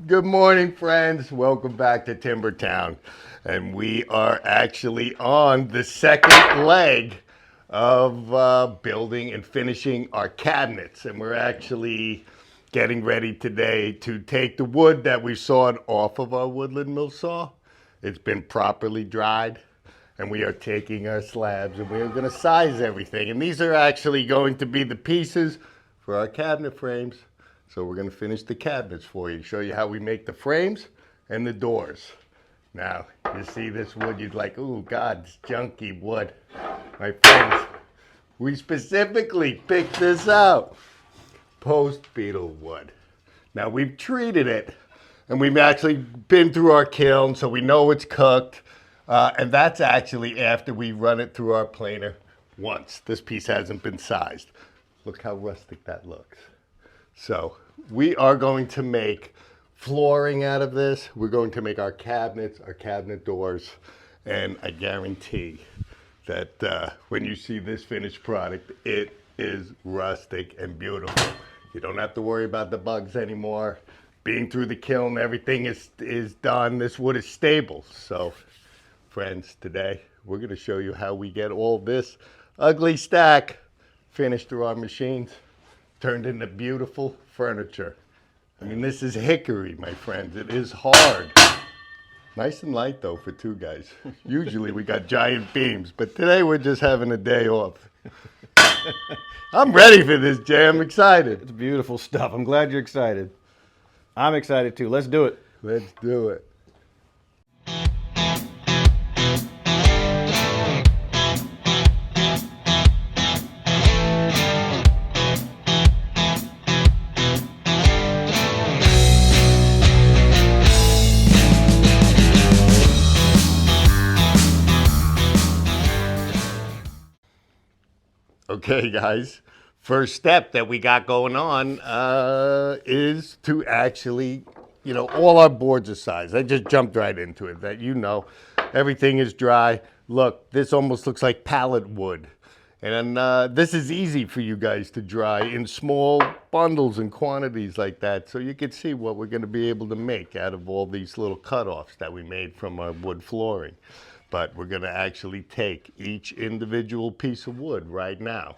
Good morning, friends. Welcome back to Timbertown. And we are actually on the second leg of building and finishing our cabinets. And we're actually getting ready today to take the wood that we sawed off of our woodland mill saw. It's been properly dried. And we are taking our slabs and we're going to size everything. And these are actually going to be the pieces for our cabinet frames. So we're going to finish the cabinets for you, show you how we make the frames and the doors. Now, you see this wood, you'd like, oh God, it's junky wood. My friends, we specifically picked this out. Post beetle wood. Now, we've treated it, and we've actually been through our kiln, so we know it's cooked. And that's actually after we run it through our planer once. This piece hasn't been sized. Look how rustic that looks. So we are going to make flooring out of this. We're going to make our cabinets, our cabinet doors, and I guarantee that when you see this finished product, it is rustic and beautiful. You don't have to worry about the bugs anymore. Being through the kiln, everything is done. This wood is stable. So friends, today we're going to show you how we get all this ugly stack finished through our machines, turned into beautiful furniture. I mean, this is hickory, my friends. It is hard. Nice and light, though, for two guys. Usually we got giant beams, but today we're just having a day off. I'm ready for this, Jay. I'm excited. It's beautiful stuff. I'm glad you're excited. I'm excited, too. Let's do it. Let's do it. Okay, guys, first step that we got going on is to actually, all our boards are sized. I just jumped right into it, that everything is dry. Look, this almost looks like pallet wood. And this is easy for you guys to dry in small bundles and quantities like that, so you can see what we're going to be able to make out of all these little cutoffs that we made from our wood flooring. But we're going to actually take each individual piece of wood right now.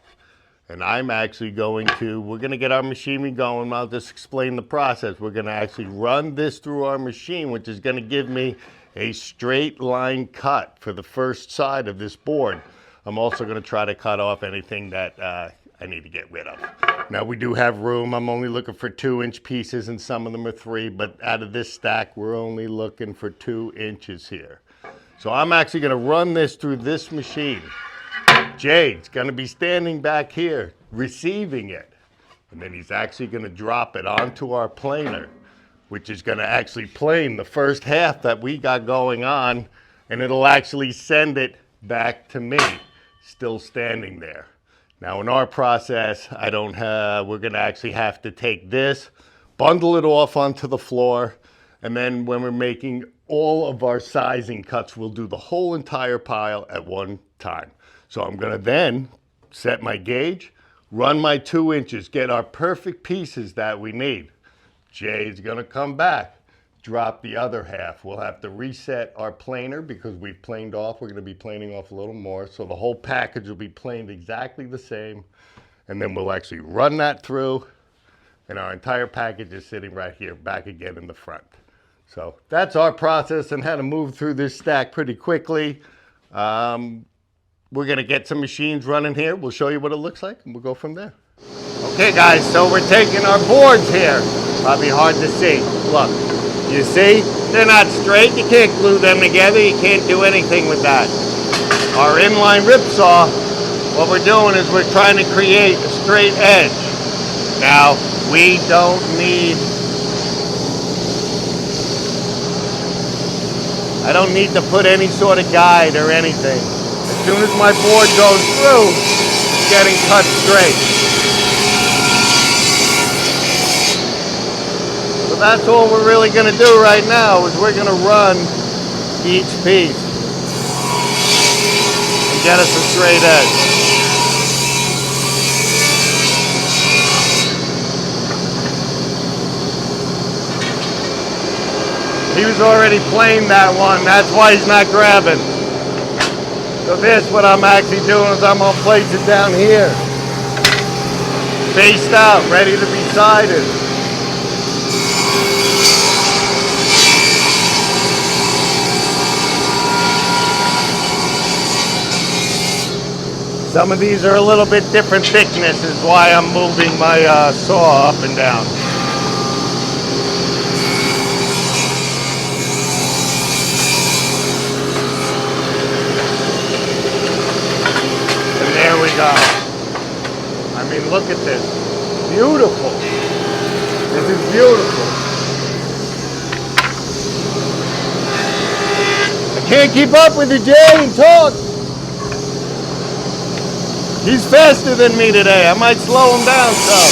And I'm actually we're going to get our machinery going. I'll just explain the process. We're going to actually run this through our machine, which is going to give me a straight line cut for the first side of this board. I'm also going to try to cut off anything that I need to get rid of. Now, we do have room. I'm only looking for 2-inch pieces, and some of them are 3. But out of this stack, we're only looking for 2 inches here. So I'm actually going to run this through this machine. Jay's going to be standing back here receiving it. And then he's actually going to drop it onto our planer, which is going to actually plane the first half that we got going on. And it'll actually send it back to me, still standing there. Now in our process, we're going to actually have to take this, bundle it off onto the floor. And then when we're making all of our sizing cuts, we'll do the whole entire pile at one time. So I'm going to then set my gauge, run my 2 inches, get our perfect pieces that we need. Jay's going to come back, drop the other half. We'll have to reset our planer because we've planed off. We're going to be planing off a little more. So the whole package will be planed exactly the same. And then we'll actually run that through. And our entire package is sitting right here, back again in the front. So that's our process and how to move through this stack pretty quickly. We're going to get some machines running here. We'll show you what it looks like, and we'll go from there. Okay, guys, so we're taking our boards here. Probably hard to see. Look, you see? They're not straight. You can't glue them together. You can't do anything with that. Our inline rip saw, what we're doing is we're trying to create a straight edge. Now, we don't need... I don't need to put any sort of guide or anything. As soon as my board goes through, it's getting cut straight. So that's all we're really going to do right now is we're going to run each piece and get us a straight edge. He was already playing that one. That's why he's not grabbing. So this, what I'm actually doing is I'm gonna place it down here. Faced out, ready to be sided. Some of these are a little bit different thickness, is why I'm moving my saw up and down. And there we go. I mean, look at this. Beautiful. This is beautiful. I can't keep up with you, Jay. Talk. He's faster than me today. I might slow him down some.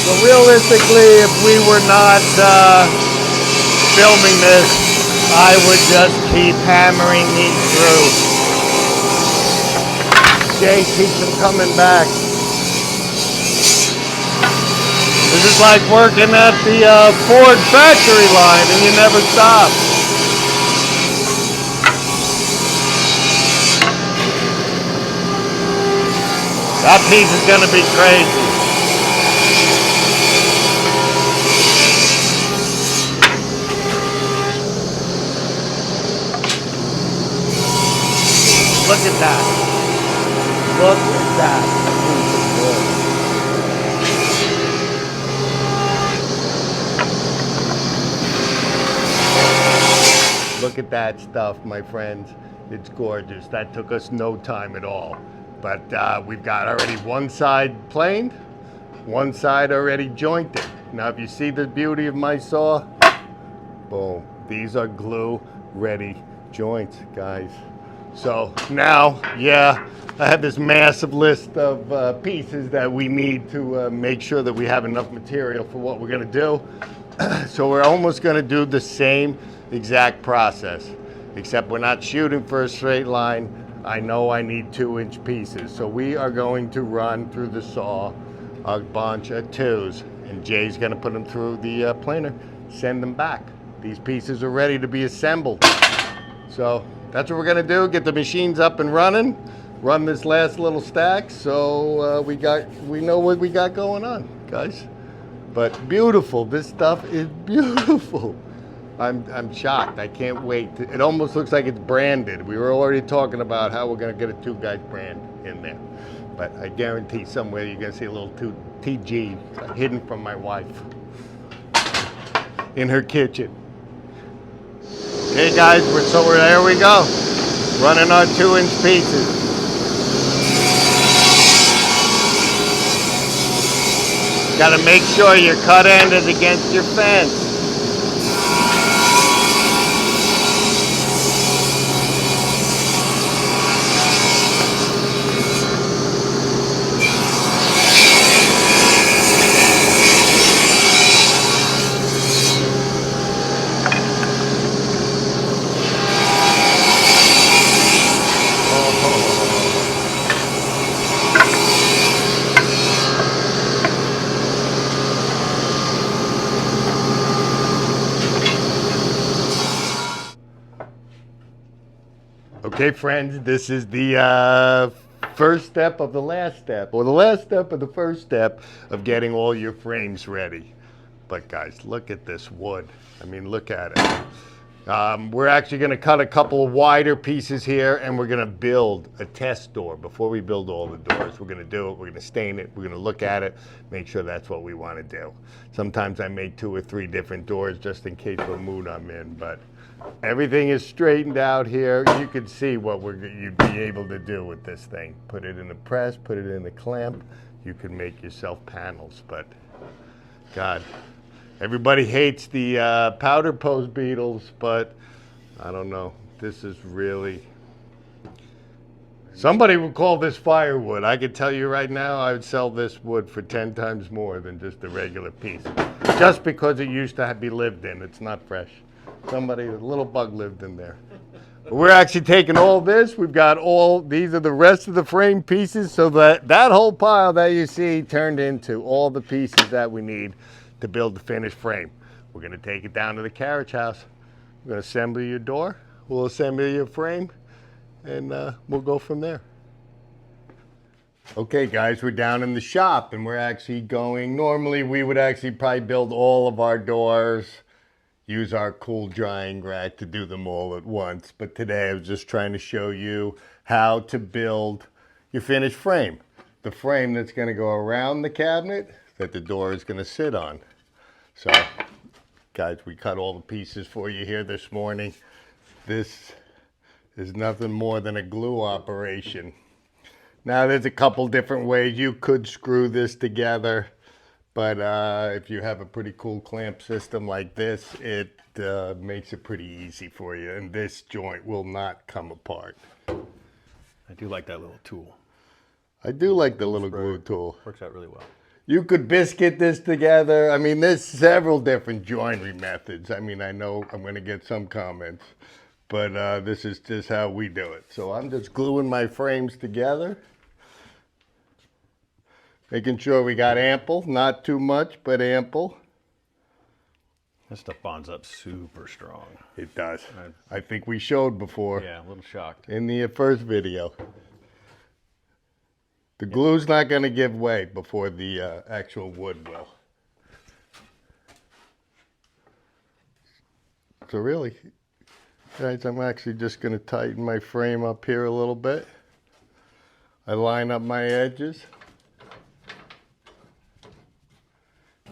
So realistically, if we were not filming this, I would just keep hammering these through. Jay keeps them coming back. This is like working at the Ford factory line and you never stop. That piece is going to be crazy. Look at that. Look at that. Look at that stuff, my friends. It's gorgeous. That took us no time at all. But we've got already one side planed, one side already jointed. Now, if you see the beauty of my saw, boom. These are glue ready joints, guys. So now, yeah, I have this massive list of pieces that we need to make sure that we have enough material for what we're gonna do. So we're almost gonna do the same exact process, except we're not shooting for a straight line. I know I need 2-inch pieces. So we are going to run through the saw a bunch of 2s, and Jay's gonna put them through the planer, send them back. These pieces are ready to be assembled. So that's what we're gonna do, get the machines up and running, run this last little stack, so we know what we got going on, guys. But beautiful, this stuff is beautiful. I'm shocked. I can't wait. It almost looks like it's branded. We were already talking about how we're going to get a 2 Guys brand in there. But I guarantee somewhere you're going to see a little TG hidden from my wife in her kitchen. Okay, guys, there we go. Running our 2-inch pieces. Got to make sure your cut end is against your fence. Okay, friends, this is the first step of the last step, or the last step of the first step of getting all your frames ready. But guys, look at this wood. I mean, look at it. We're actually going to cut a couple of wider pieces here, and we're going to build a test door. Before we build all the doors, we're going to do it. We're going to stain it. We're going to look at it, make sure that's what we want to do. Sometimes I make 2 or 3 different doors just in case what mood I'm in, but everything is straightened out here. You can see what you'd be able to do with this thing. Put it in the press, put it in the clamp. You can make yourself panels, but God, everybody hates the powder post beetles, but I don't know. This is really, somebody would call this firewood. I can tell you right now, I would sell this wood for 10 times more than just a regular piece. Just because it used to be lived in. It's not fresh. A little bug lived in there. We're actually taking all this. We've got these are the rest of the frame pieces, so that whole pile that you see turned into all the pieces that we need to build the finished frame. We're gonna take it down to the carriage house. We're gonna assemble your door, we'll assemble your frame, and we'll go from there. Okay guys, we're down in the shop and we're actually going, normally we would actually probably build all of our doors, use our cool drying rack to do them all at once. But today I was just trying to show you how to build your finished frame. The frame that's gonna go around the cabinet that the door is gonna sit on. So guys, we cut all the pieces for you here this morning. This is nothing more than a glue operation. Now there's a couple different ways you could screw this together, but if you have a pretty cool clamp system like this, it makes it pretty easy for you, and this joint will not come apart. I do like that little tool. I do like the little glue tool. Works out really well. You could biscuit this together. I mean, there's several different joinery methods. I mean, I know I'm going to get some comments, but this is just how we do it. So I'm just gluing my frames together. Making sure we got ample, not too much, but ample. This stuff bonds up super strong. It does. I think we showed before. Yeah, a little shocked. In the first video. The glue's not going to give way before the actual wood will. So really, guys, I'm actually just going to tighten my frame up here a little bit. I line up my edges.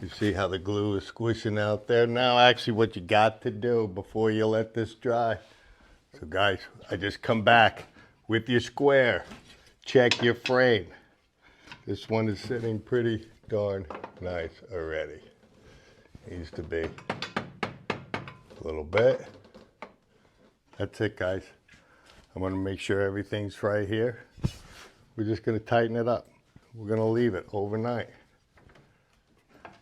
You see how the glue is squishing out there. Now actually what you got to do before you let this dry. So guys, I just come back with your square. Check your frame. This one is sitting pretty darn nice already. Needs to be a little bit. That's it guys. I'm gonna make sure everything's right here. We're just gonna tighten it up. We're gonna leave it overnight.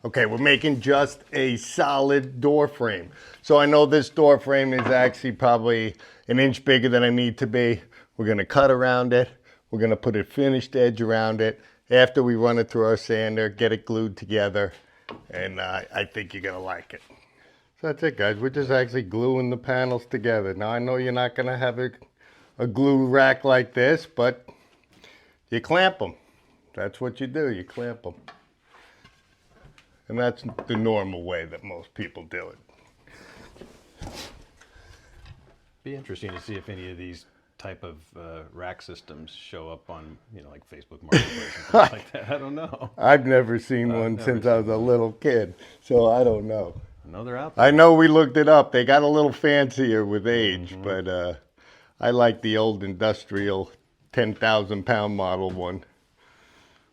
Okay, we're making just a solid door frame. So I know this door frame is actually probably an inch bigger than I need to be. We're gonna cut around it. We're gonna put a finished edge around it. After we run it through our sander, get it glued together, and I think you're gonna like it. So that's it guys, we're just actually gluing the panels together. Now I know you're not gonna have a glue rack like this, but you clamp them. That's what you do, you clamp them. And that's the normal way that most people do it. Be interesting to see if any of these type of rack systems show up on, like Facebook Marketplace and things like that. I don't know. I've never seen one since I was a little kid, so I don't know. I know they're out there. I know we looked it up. They got a little fancier with age, but I like the old industrial 10,000 pound model one,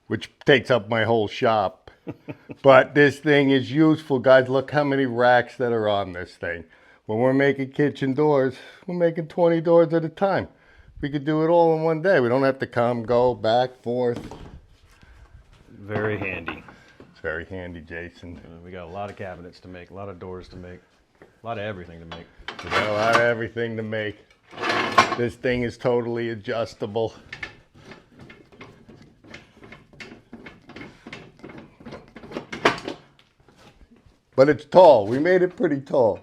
which takes up my whole shop. But this thing is useful, guys. Look how many racks that are on this thing. When we're making kitchen doors, we're making 20 doors at a time. We could do it all in one day. We don't have to come, go, back, forth. Very handy. It's very handy, Jason. We got a lot of cabinets to make, a lot of doors to make, a lot of everything to make. We got a lot of everything to make. This thing is totally adjustable. But it's tall. We made it pretty tall.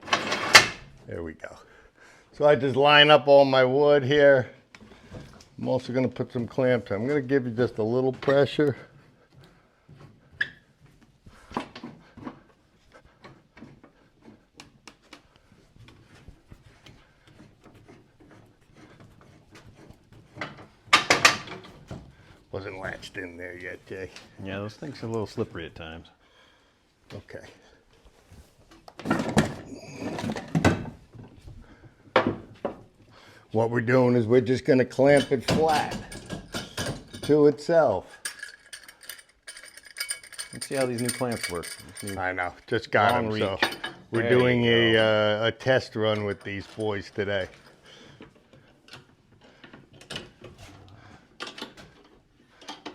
There we go. So I just line up all my wood here. I'm also going to put some clamps. I'm going to give you just a little pressure. Wasn't latched in there yet, Jay. Yeah, those things are a little slippery at times. Okay. What we're doing is we're just going to clamp it flat to itself. Let's see how these new clamps work. I know, just got them. Long So reach. we're There doing you a test run with these boys today.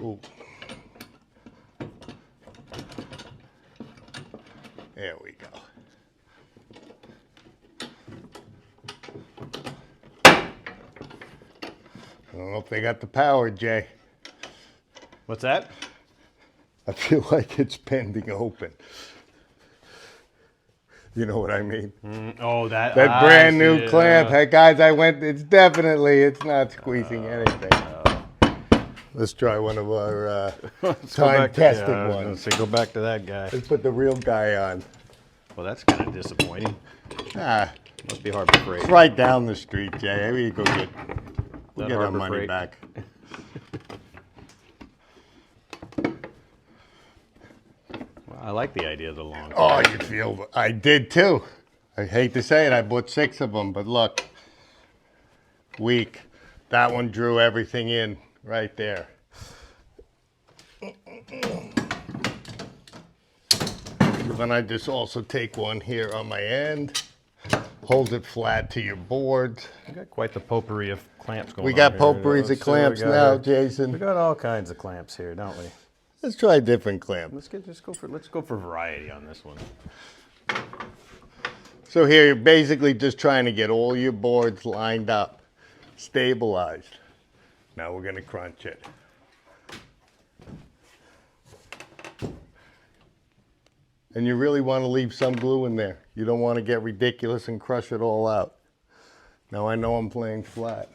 Ooh. There we go. I don't know if they got the power, Jay. What's that? I feel like it's pending open. You know what I mean? Oh, that Brand new clamp. Hey guys, it's not squeezing anything. Let's try one of our time-tested ones. Go back to that guy. Let's put the real guy on. Well, that's kind of disappointing. Must be Harbor Freight. It's right down the street, Jay. We go we'll get our Harbor money Freight? back. Well, I like the idea of the long. Oh, you feel? I did too. I hate to say it. I bought 6 of them, but look, weak. That one drew everything in right there. Then I just also take one here on my end, hold it flat to your board. We got quite the potpourri of clamps going on. We got here. potpourris of Let's see what we clamps got now, here. Jason. We got all kinds of clamps here, don't we? Let's try a different clamp. Let's go for variety on this one. So here you're basically just trying to get all your boards lined up, stabilized. Now we're going to crunch it. And you really want to leave some glue in there. You don't want to get ridiculous and crush it all out. Now I know I'm playing flat.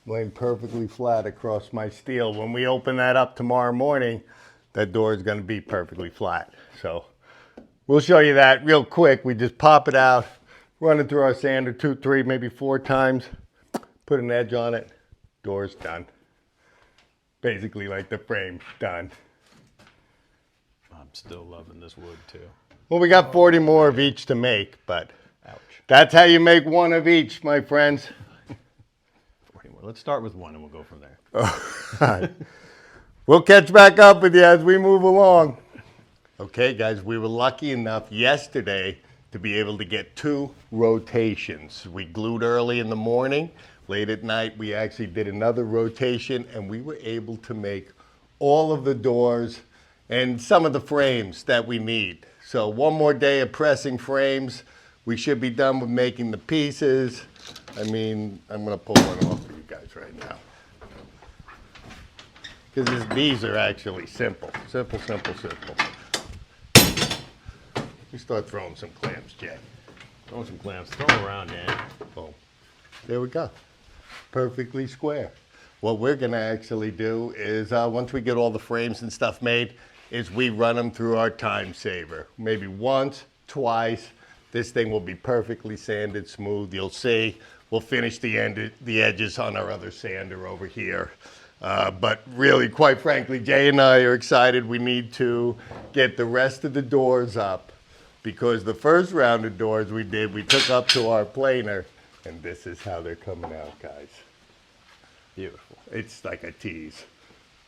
Laying perfectly flat across my steel. When we open that up tomorrow morning, that door is going to be perfectly flat. So we'll show you that real quick. We just pop it out, run it through our sander 2, 3, maybe 4 times, put an edge on it, door's done. Basically like the frame, done. I'm still loving this wood too. Well, we got 40 more of each to make, but Ouch. that's how you make one of each, my friends. 40 more. Let's start with one and we'll go from there. All right. We'll catch back up with you as we move along. Okay, guys, we were lucky enough yesterday to be able to get 2 rotations. We glued early in the morning. Late at night, we actually did another rotation, and we were able to make all of the doors and some of the frames that we need. So one more day of pressing frames. We should be done with making the pieces. I mean, I'm gonna pull one off for you guys right now. Because these are actually simple. Simple, simple, simple. You start throwing some clamps, Jay. Throw some clamps. Throw them around, Dan. Boom. There we go. Perfectly square. What we're gonna actually do is, once we get all the frames and stuff made, is we run them through our time saver. Maybe once, twice. This thing will be perfectly sanded smooth. You'll see. We'll finish the edges on our other sander over here. But really, quite frankly, Jay and I are excited. We need to get the rest of the doors up, because the first round of doors we did, we took up to our planer, and this is how they're coming out, guys. Beautiful. It's like a tease.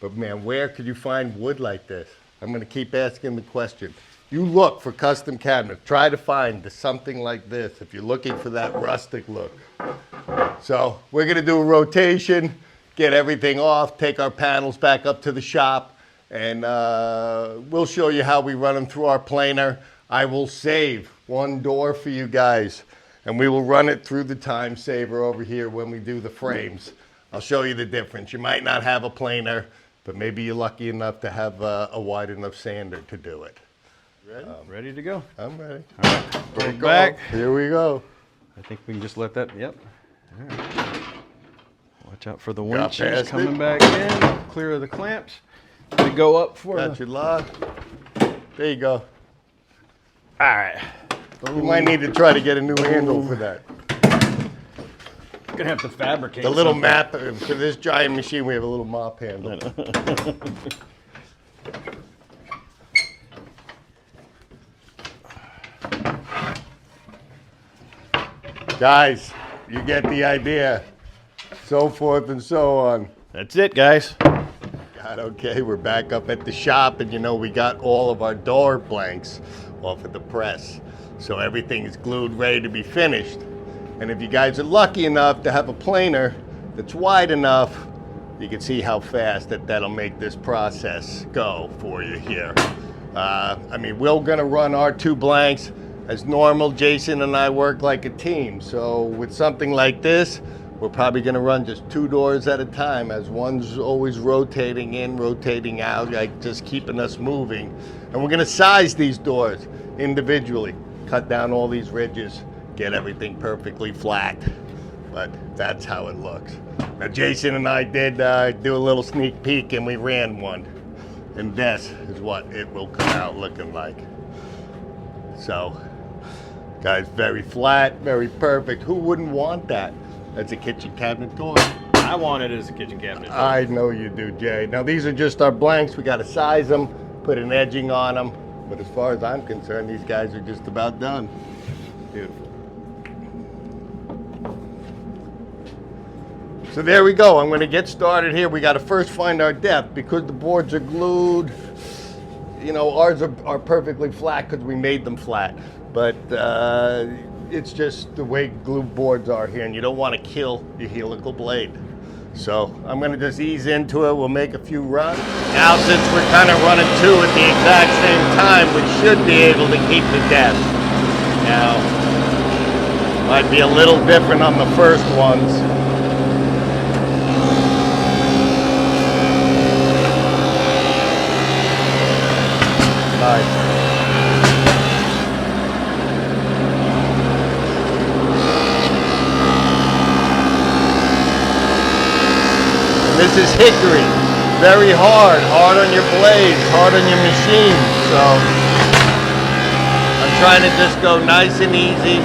But man, where could you find wood like this? I'm gonna keep asking the question. You look for custom cabinets. Try to find something like this if you're looking for that rustic look. So we're gonna do a rotation, get everything off, take our panels back up to the shop, and we'll show you how we run them through our planer. I will save one door for you guys, and we will run it through the time saver over here when we do the frames. I'll show you the difference. You might not have a planer, but maybe you're lucky enough to have a wide enough sander to do it. Ready? Ready to go. I'm ready. All right. We're Go back. Here we go. I think we can just let that, yep. All right. Watch out for the Got winches past coming it. back in. Clear of the clamps. We go up for Got your lock. There you go. All right. You might need to try to get a new handle for that. Gonna have to fabricate The little something. map, for this giant machine, we have a little mop handle. Guys, you get the idea. So forth and so on. That's it, guys. God, okay, we're back up at the shop, and you know, we got all of our door blanks off at the press. So everything is glued, ready to be finished. And if you guys are lucky enough to have a planer that's wide enough, you can see how fast that'll make this process go for you here. I mean, we're gonna run our 2 blanks as normal. Jason and I work like a team. So with something like this, We're probably going to run just 2 doors at a time, as one's always rotating in, rotating out, like just keeping us moving. And we're going to size these doors individually, cut down all these ridges, get everything perfectly flat. But that's how it looks. Now Jason and I did do a little sneak peek, and we ran one. And this is what it will come out looking like. So, guys, very flat, very perfect. Who wouldn't want that as a kitchen cabinet door? I want it as a kitchen cabinet door. I know you do, Jay. Now, these are just our blanks. We got to size them, put an edging on them. But as far as I'm concerned, these guys are just about done. Beautiful. So there we go. I'm going to get started here. We got to first find our depth because the boards are glued. You know, ours are perfectly flat because we made them flat. But it's just the way glue boards are here, and you don't want to kill your helical blade. So I'm going to just ease into it. We'll make a few runs. Now, since we're kind of running 2 at the exact same time, we should be able to keep the depth. Now, might be a little different on the first ones. Nice. This is hickory, very hard on your blades, hard on your machine. So I'm trying to just go nice and easy.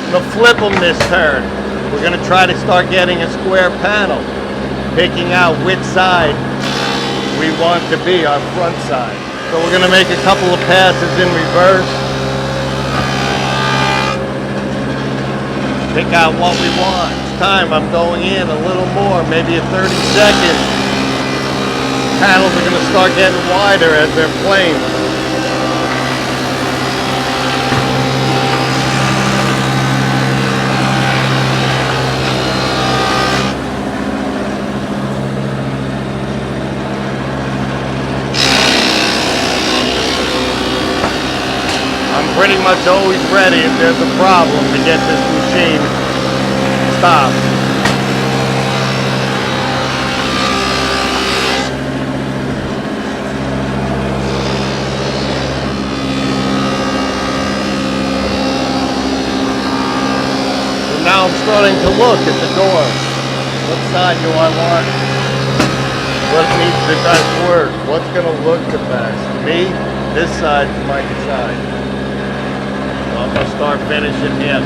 I'm gonna flip them this turn. We're gonna try to start getting a square panel, picking out which side we want to be, our front side. So we're gonna make a couple of passes in reverse. Pick out what we want. Each time I'm going in a little more, maybe a 30 seconds. Panels are gonna start getting wider as they're planed. I'm pretty much always ready if there's a problem to get this machine stopped. So now I'm starting to look at the door. What side do I want? What needs to best work? What's going to look the best? Me? This side's my side. I'm going to start finishing him.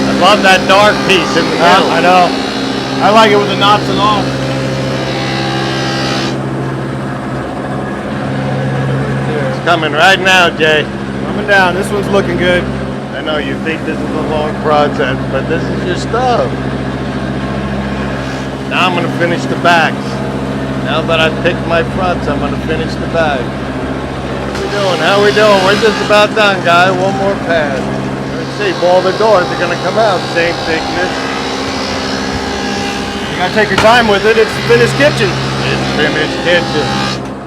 I love that dark piece in the middle. I know. I like it with the knots and all. It's coming right now, Jay. Coming down. This one's looking good. I know you think this is a long process, but this is your stuff. Now I'm going to finish the backs. Now that I've picked my fronts, I'm going to finish the back. How we doing? We're just about done, guys. One more pass. Let's see, all the doors are going to come out same thickness. You gotta take your time with it. It's finished kitchen. It's finished kitchen.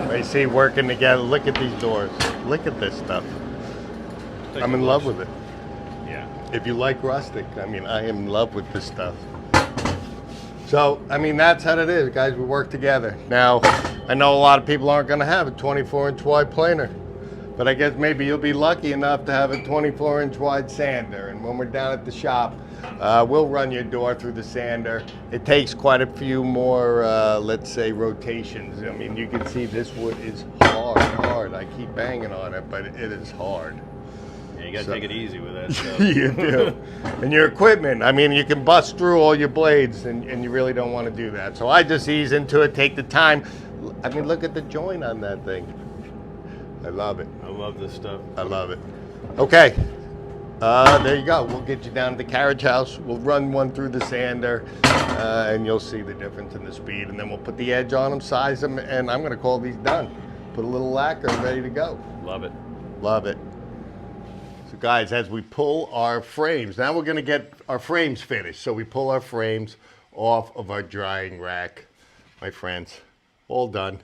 I see working together. Look at these doors. Look at this stuff. I'm in love with it. Yeah. If you like rustic, I mean, I am in love with this stuff. So, I mean, that's how it is, guys. We work together. Now, I know a lot of people aren't going to have a 24-inch wide planer, but I guess maybe you'll be lucky enough to have a 24-inch wide sander. And when we're down at the shop, we'll run your door through the sander. It takes quite a few more, let's say, rotations. I mean, you can see this wood is hard. I keep banging on it, but it is hard. Yeah, you gotta take it easy with that stuff. You do. And your equipment, I mean, you can bust through all your blades, and you really don't want to do that. So I just ease into it, take the time. I mean, look at the joint on that thing. I love it. I love this stuff. I love it. Okay. There you go. We'll get you down to the carriage house. We'll run one through the sander, and you'll see the difference in the speed. And then we'll put the edge on them, size them, and I'm going to call these done. Put a little lacquer, ready to go. Love it. Love it. So guys, as we pull our frames, now we're going to get our frames finished. So we pull our frames off of our drying rack, my friends. All done.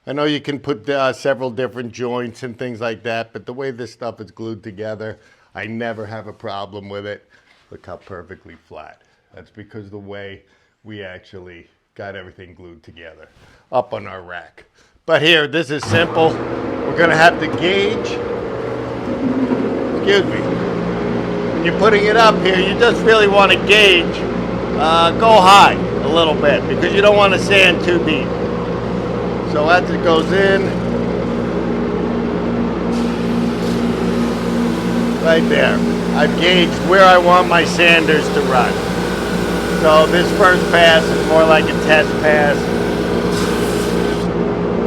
I know you can put several different joints and things like that, but the way this stuff is glued together, I never have a problem with it. Look how perfectly flat. That's because the way we actually got everything glued together up on our rack. But here, this is simple. We're gonna have to gauge. Excuse me. When you're putting it up here, you just really want to gauge. Go high a little bit because you don't want to sand too deep. So as it goes in, right there, I've gauged where I want my sanders to run. So this first pass is more like a test pass,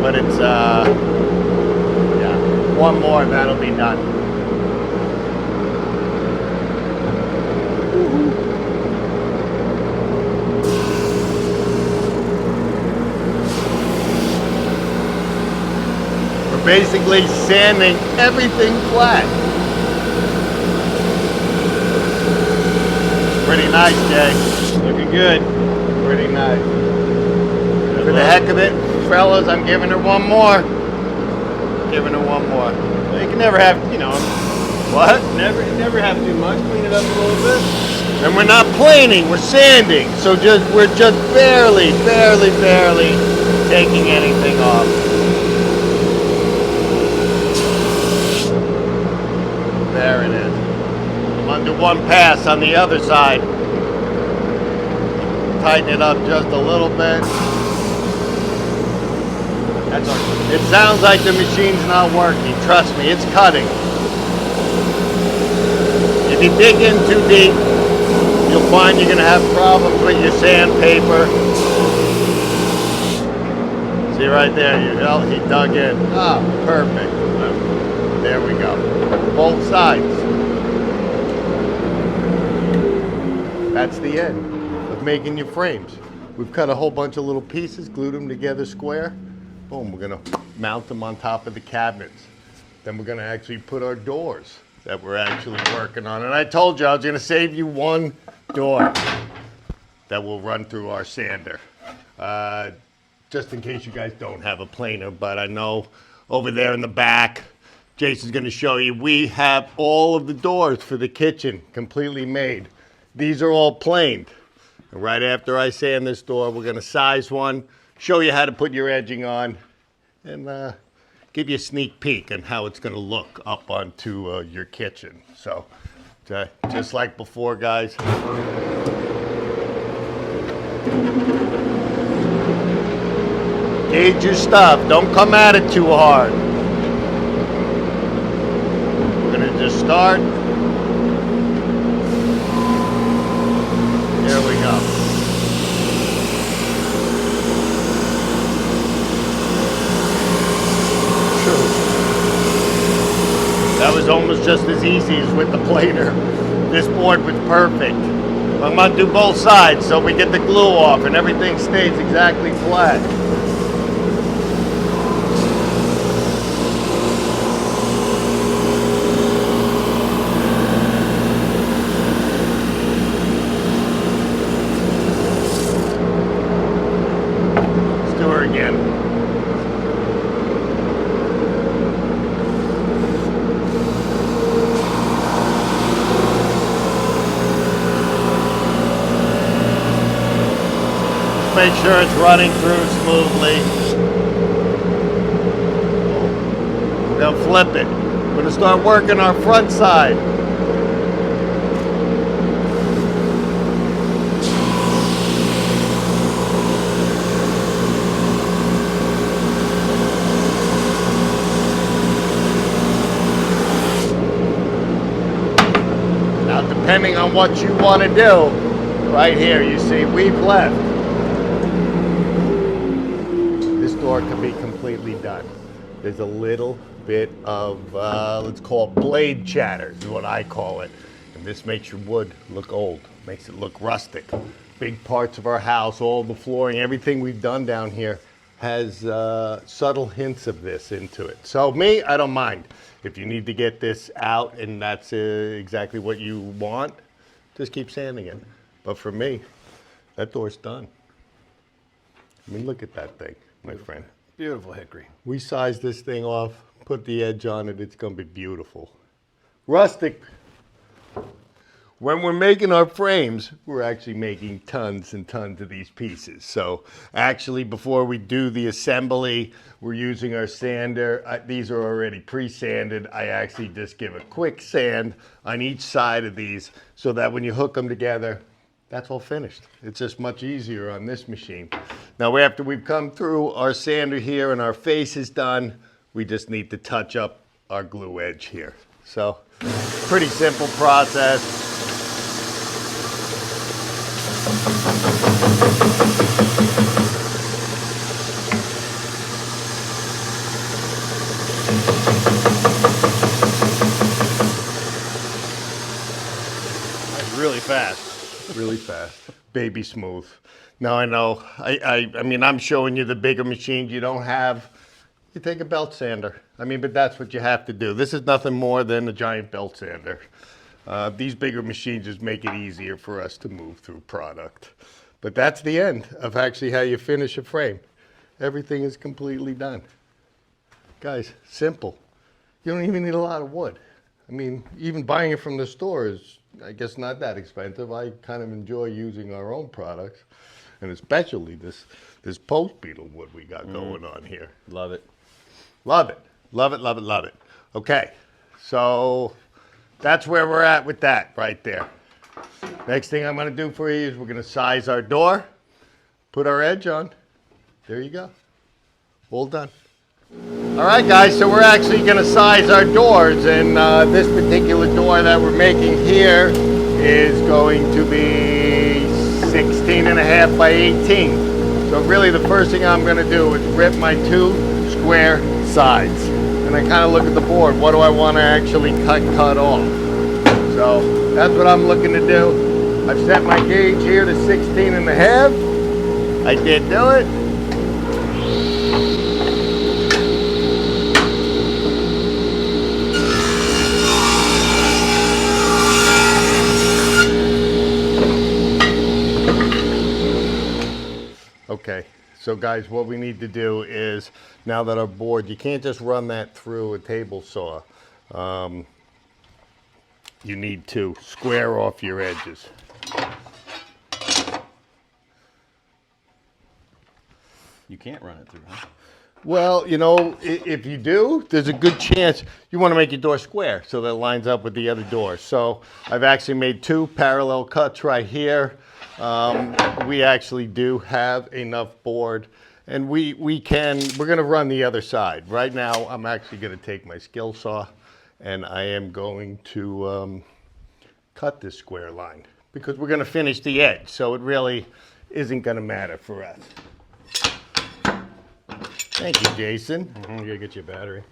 but it's, yeah, one more, that'll be done. We're basically sanding everything flat. Pretty nice, Jay. Looking good. Pretty nice. For the heck of it, fellas, I'm giving her one more. Giving her one more. Well, you can never have, you know, What? never have too much. Clean it up a little bit. And we're not planing, we're sanding. So we're just barely taking anything off. There it is. I'm gonna do one pass on the other side. Tighten it up just a little bit. That's our. It sounds like the machine's not working. Trust me, it's cutting. If you dig in too deep, you'll find you're gonna have problems with your sandpaper. See right there, he dug in. Ah, perfect. There we go. Both sides. That's the end of making your frames. We've cut a whole bunch of little pieces, glued them together square. Boom, we're gonna mount them on top of the cabinets. Then we're gonna actually put our doors that we're actually working on. And I told you I was gonna save you one door that will run through our sander. Just in case you guys don't have a planer, but I know over there in the back, Jason's gonna show you, we have all of the doors for the kitchen completely made. These are all planed. And right after I sand this door, we're gonna size one, show you how to put your edging on, and give you a sneak peek on how it's gonna look up onto your kitchen. So, just like before, guys. Gauge your stuff, don't come at it too hard. We're gonna just start. Here we go. That was almost just as easy as with the planer. This board was perfect. I'm gonna do both sides so we get the glue off and everything stays exactly flat. Let's do her again. Make sure it's running through smoothly. We're gonna flip it. We're gonna start working our front side. Now, depending on what you want to do, right here, you see we've left. Door can be completely done. There's a little bit of, let's call it blade chatter, is what I call it. And this makes your wood look old, makes it look rustic. Big parts of our house, all the flooring, everything we've done down here has subtle hints of this into it. So me, I don't mind. If you need to get this out and that's exactly what you want, just keep sanding it. But for me, that door's done. I mean, look at that thing, my friend. Beautiful hickory. We sized this thing off, put the edge on it. It's going to be beautiful. Rustic. When we're making our frames, we're actually making tons and tons of these pieces. So actually, before we do the assembly, we're using our sander. These are already pre-sanded. I actually just give a quick sand on each side of these so that when you hook them together, that's all finished. It's just much easier on this machine. Now, after we've come through our sander here and our face is done, we just need to touch up our glue edge here. So, pretty simple process. That's really fast. Really fast. Baby smooth. Now I know, I mean, I'm showing you the bigger machines you don't have. You take a belt sander. I mean, but that's what you have to do. This is nothing more than a giant belt sander. These bigger machines just make it easier for us to move through product. But that's the end of actually how you finish a frame. Everything is completely done. Guys, simple. You don't even need a lot of wood. I mean, even buying it from the store is, I guess, not that expensive. I kind of enjoy using our own products, and especially this post beetle wood we got going on here. Love it. Love it. Love it, love it, love it. Okay, so that's where we're at with that right there. Next thing I'm going to do for you is we're going to size our door, put our edge on. There you go. All done. All right, guys, so we're actually going to size our doors, and this particular door that we're making here is going to be 16.5 by 18. So really the first thing I'm going to do is rip my two square sides, and I kind of look at the board. What do I want to actually cut off? So that's what I'm looking to do. I've set my gauge here to 16.5. I did do it. Okay, so guys, what we need to do is, now that our board, you can't just run that through a table saw. You need to square off your edges. You can't run it through, huh? Well, you know, if you do, there's a good chance you want to make your door square so that it lines up with the other door. So I've actually made two parallel cuts right here. We actually do have enough board, and we're going to run the other side. Right now, I'm actually going to take my skill saw, and I am going to cut this square line because we're going to finish the edge, so it really isn't going to matter for us. Thank you, Jason. You gotta get you a battery.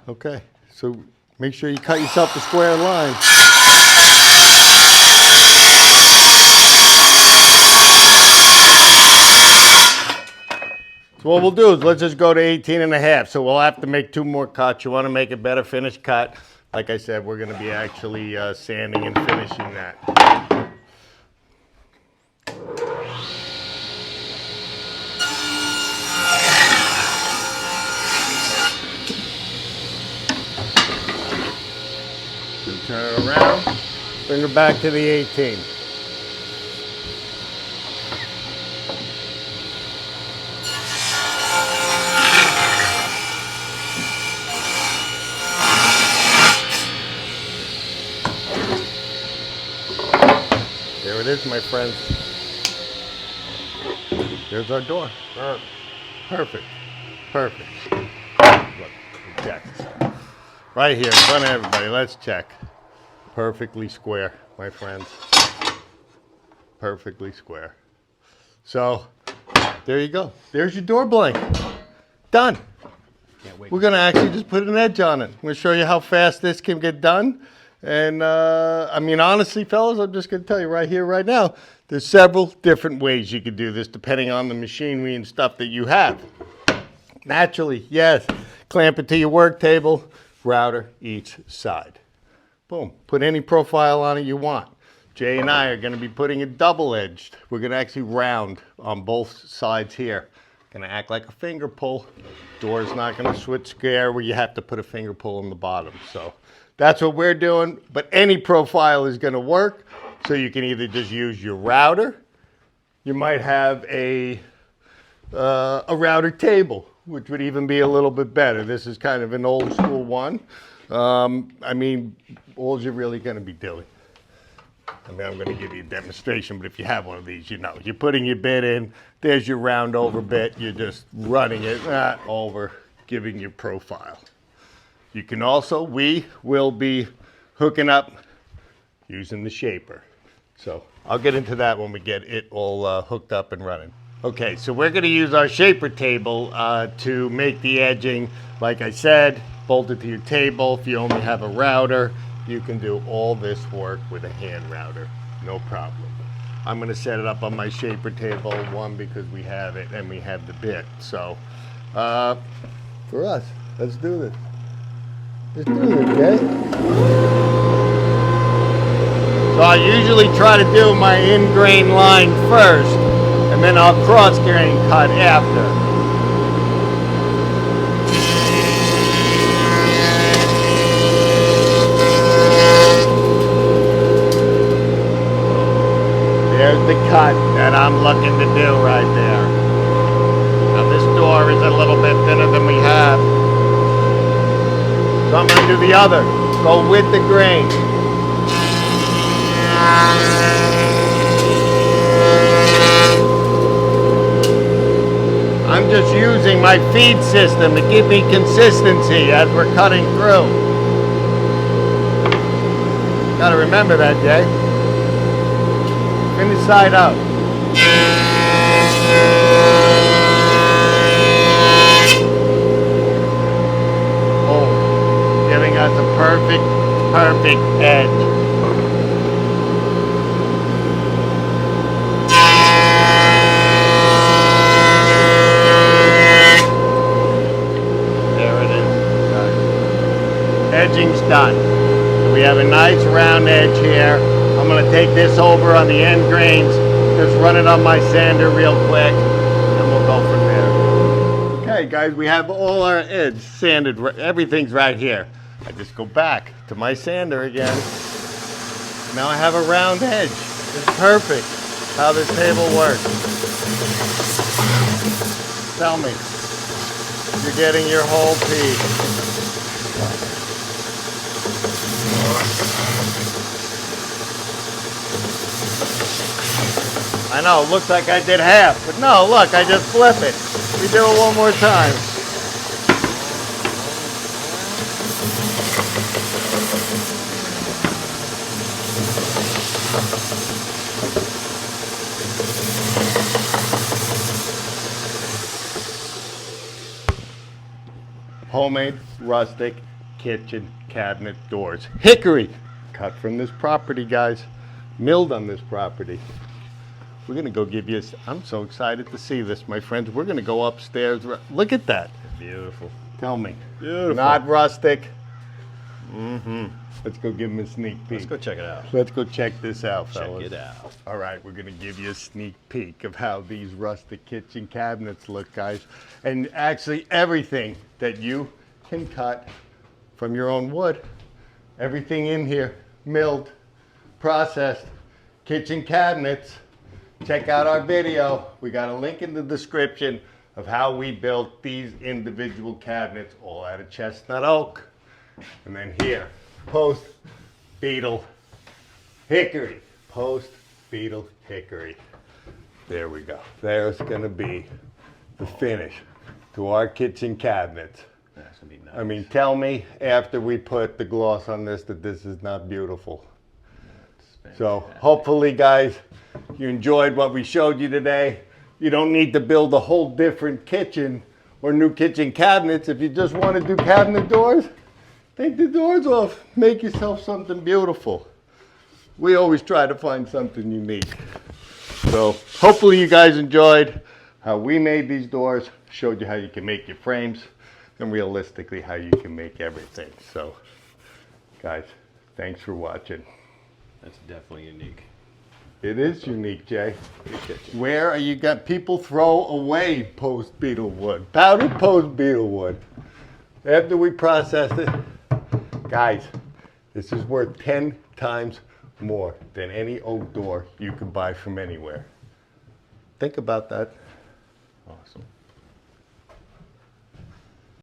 Okay, so make sure you cut yourself a square line. So what we'll do is let's just go to 18.5. So we'll have to make two more cuts. You want to make a better finished cut. Like I said, we're going to be actually sanding and finishing that. So turn it around, bring her back to the 18. There it is, my friends. There's our door. Perfect. Perfect. Look, check. Right here in front of everybody, let's check. Perfectly square, my friends. Perfectly square. So, there you go. There's your door blank. Done. Can't wait. We're going to actually just put an edge on it. I'm going to show you how fast this can get done. And, I mean, honestly, fellas, I'm just going to tell you right here, right now, there's several different ways you could do this depending on the machinery and stuff that you have. Naturally, yes, clamp it to your work table, router each side. Boom, put any profile on it you want. Jay and I are going to be putting it double-edged. We're going to actually round on both sides here. Gonna act like a finger pull. Door's not gonna switch square where you have to put a finger pull in the bottom. So that's what we're doing, but any profile is gonna work. So you can either just use your router. You might have a router table, which would even be a little bit better. This is kind of an old school one. I mean, all you're really gonna be doing. I mean, I'm going to give you a demonstration, but if you have one of these, you know. You're putting your bit in, there's your round over bit, you're just running it over, giving your profile. You can also, we will be hooking up using the shaper. So I'll get into that when we get it all hooked up and running. Okay, so we're going to use our shaper table to make the edging. Like I said, bolted to your table. If you only have a router, you can do all this work with a hand router, no problem. I'm gonna set it up on my shaper table, one, because we have it and we have the bit. So, for us, let's do this. Let's do this, okay? So I usually try to do my in-grain line first, and then I'll cross-grain cut after. There's the cut that I'm looking to do right there. Now this door is a little bit thinner than we have. So I'm going to do the other. Go with the grain. I'm just using my feed system to give me consistency as we're cutting through. Gotta remember that, Jay. Finish side up. Oh, giving us a perfect edge. There it is. Edging's done. So we have a nice round edge here. I'm going to take this over on the end grains, just run it on my sander real quick, and we'll go from there. Okay guys, we have all our edge sanded, everything's right here. I just go back to my sander again. Now I have a round edge. It's perfect how this table works. Tell me, you're getting your whole piece. I know, it looks like I did half, but no, look, I just flip it. We do it one more time. Homemade rustic kitchen cabinet doors. Hickory, cut from this property, guys. Milled on this property. We're gonna go give you, I'm so excited to see this, my friends. We're gonna go upstairs. Look at that. Beautiful. Tell me. Beautiful. Not rustic. Let's go give them a sneak peek. Let's go check it out. Let's go check this out, fellas. Check it out. All right, we're gonna give you a sneak peek of how these rustic kitchen cabinets look, guys. And actually everything that you can cut from your own wood. Everything in here, milled, processed, kitchen cabinets. Check out our video. We got a link in the description of how we built these individual cabinets, all out of chestnut oak. And then here, post beetle hickory. Post beetle hickory. There we go. There's gonna be the finish to our kitchen cabinets. That's gonna be nice. I mean, tell me after we put the gloss on this that this is not beautiful. So hopefully, guys, you enjoyed what we showed you today. You don't need to build a whole different kitchen or new kitchen cabinets. If you just want to do cabinet doors, take the doors off. Make yourself something beautiful. We always try to find something unique. So hopefully you guys enjoyed how we made these doors, showed you how you can make your frames, and realistically how you can make everything. So guys, thanks for watching. That's definitely unique. It is unique, Jay. Where are you got people throw away post beetle wood, powdered post beetle wood. After we process it, guys, this is worth 10 times more than any oak door you can buy from anywhere. Think about that. Awesome.